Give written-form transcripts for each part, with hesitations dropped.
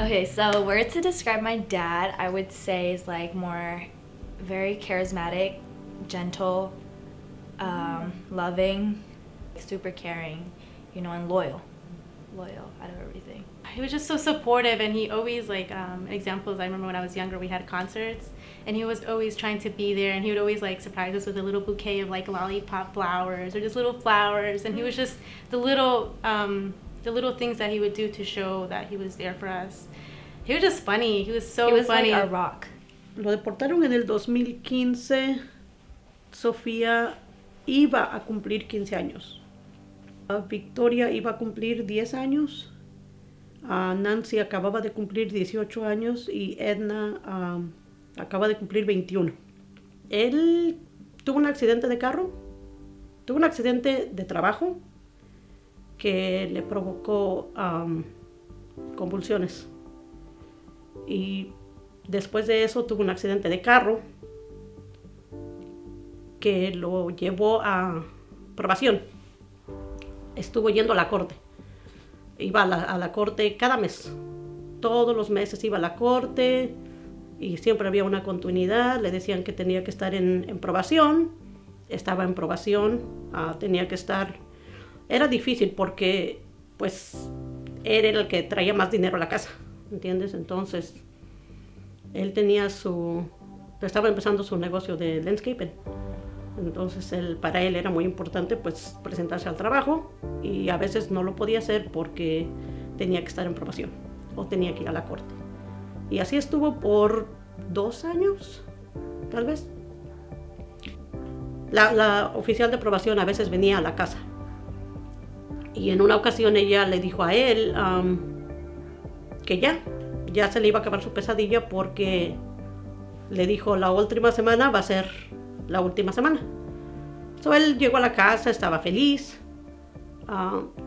Okay, so word to describe my dad, I would say is like more very charismatic, gentle, loving, super caring, you know, and loyal out of everything. He was just so supportive, and he always like examples. I remember when I was younger, we had concerts, and he was always trying to be there, and he would always like surprise us with a little bouquet of like lollipop flowers or just little flowers, and he was just the little things that he would do to show that he was there for us. He was just funny. He was so he was funny. Like a rock. Lo deportaron en el 2015. Sofía iba a cumplir 15 años. Victoria iba a cumplir 10 años. Nancy acababa de cumplir 18 años y Edna acaba de cumplir 21. Él tuvo un accidente de carro, tuvo un accidente de trabajo que le provocó convulsiones. Y después de eso tuvo un accidente de carro que lo llevó a probación. Estuvo yendo a la corte. Iba a la corte cada mes. Todos los meses iba a la corte y siempre había una continuidad. Le decían que tenía que estar en probación. Estaba en probación. Tenía que estar... Era difícil porque pues él era el que traía más dinero a la casa, ¿entiendes? Entonces él tenía estaba empezando su negocio de landscaping. Entonces para él era muy importante pues presentarse al trabajo y a veces no lo podía hacer porque tenía que estar en probación o tenía que ir a la corte. Y así estuvo por 2 años, tal vez. La oficial de probación a veces venía a la casa y en una ocasión ella le dijo a él que ya se le iba a acabar su pesadilla porque le dijo la última semana va a ser la última semana. So, él llegó a la casa, estaba feliz.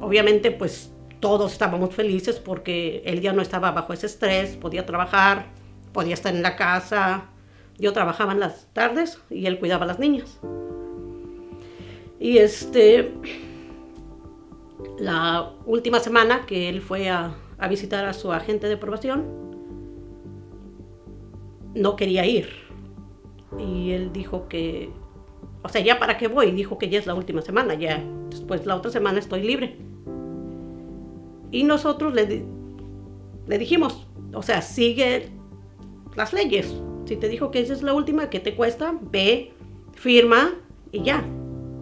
Obviamente pues todos estábamos felices porque él ya no estaba bajo ese estrés, podía trabajar, podía estar en la casa. Yo trabajaba en las tardes y él cuidaba a las niñas. Y la última semana que él fue a visitar a su agente de probación, no quería ir. Y él dijo que, o sea, ¿ya para qué voy? Dijo que ya es la última semana, ya después la otra semana estoy libre. Y nosotros le dijimos, o sea, sigue las leyes. Si te dijo que esa es la última, ¿qué te cuesta? Ve, firma y ya,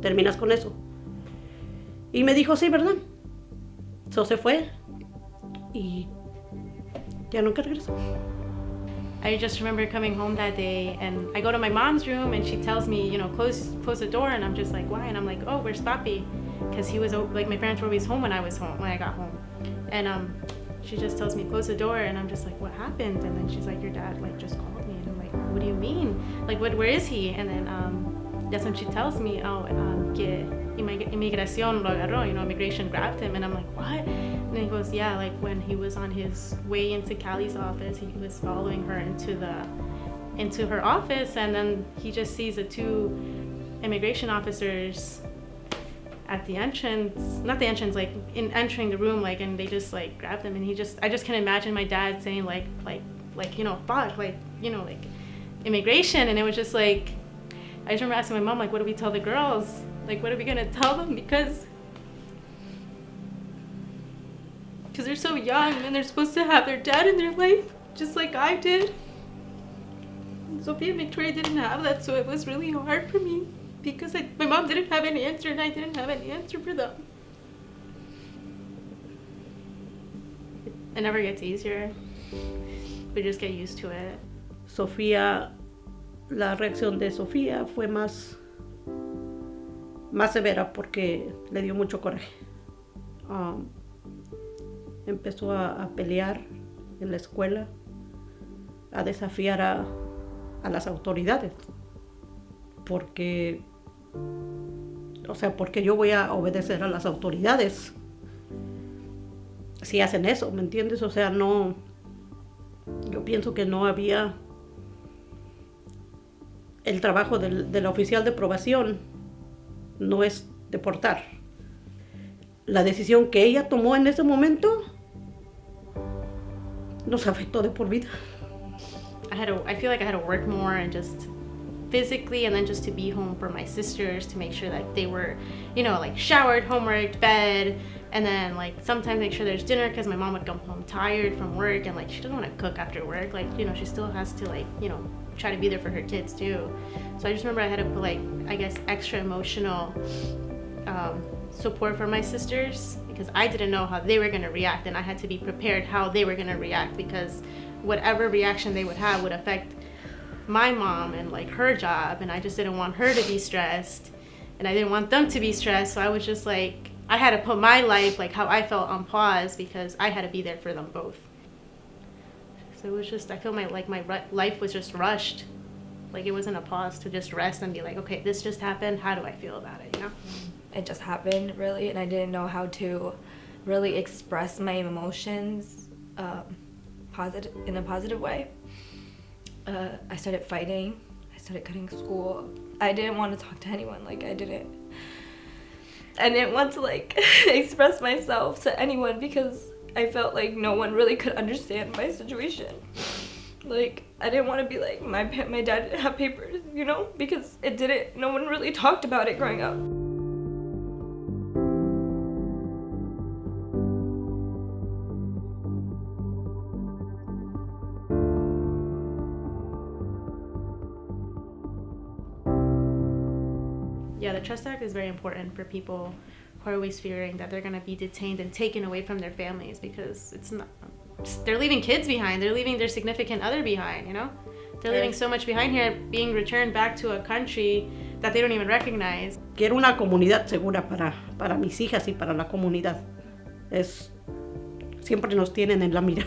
terminas con eso. Y me dijo, sí, ¿verdad? So se fue y ya nunca regresó. I just remember coming home that day, and I go to my mom's room, and she tells me, you know, close the door, and I'm just like, why? And I'm like, oh, where's Papi? Because he was, like, my parents were always home when I got home. And she just tells me, close the door, and I'm just like, what happened? And then she's like, your dad, like, just called me. And I'm like, what do you mean? Like, where is he? And then that's when she tells me, que inmigración lo agarró, you know, immigration grabbed him. And I'm like, what? And he goes, yeah, like when he was on his way into Callie's office, he was following her into her office, and then he just sees the 2 immigration officers at the entrance, not the entrance, like in entering the room, like, and they just like grabbed him, and I just can imagine my dad saying like, you know, fuck, like, you know, like immigration. And it was just like, I just remember asking my mom, like, what do we tell the girls? Like, what are we gonna tell them? Because they're so young and they're supposed to have their dad in their life, just like I did. Sophia and Victoria didn't have that, so it was really hard for me because my mom didn't have an answer and I didn't have any answer for them. It never gets easier. We just get used to it. Sofía, la reacción de Sofía fue más severa porque le dio mucho coraje. Empezó a pelear en la escuela, a desafiar a las autoridades, porque yo voy a obedecer a las autoridades si hacen eso, ¿me entiendes? O sea, no, yo pienso que no había el trabajo del oficial de probación, no es deportar. La decisión que ella tomó en ese momento nos afectó de por vida. I feel like I had to work more and just physically, and then just to be home for my sisters to make sure that they were, you know, like showered, homeworked, bed, and then like sometimes make sure there's dinner because my mom would come home tired from work and like she doesn't want to cook after work. Like, you know, she still has to like, you know, try to be there for her kids too. So I just remember I had to put like, I guess, extra emotional support for my sisters because I didn't know how they were going to react, and I had to be prepared how they were going to react because whatever reaction they would have would affect my mom and like her job, and I just didn't want her to be stressed and I didn't want them to be stressed. So I was just like, I had to put my life, like how I felt, on pause because I had to be there for them both. So it was just, I feel my life was just rushed. Like it wasn't a pause to just rest and be like, okay, this just happened, how do I feel about it, you know? It just happened, really, and I didn't know how to really express my emotions in a positive way. I started fighting. I started cutting school. I didn't want to talk to anyone. Like, I didn't want to, like, express myself to anyone because I felt like no one really could understand my situation. Like, I didn't want to be like, my dad didn't have papers, you know? Because no one really talked about it growing up. Yeah, the Trust Act is very important for people who are always fearing that they're going to be detained and taken away from their families because they're leaving kids behind, they're leaving their significant other behind, you know? They're leaving so much behind here, being returned back to a country that they don't even recognize. Quiero una comunidad segura para mis hijas y para la comunidad. Siempre nos tienen en la mira.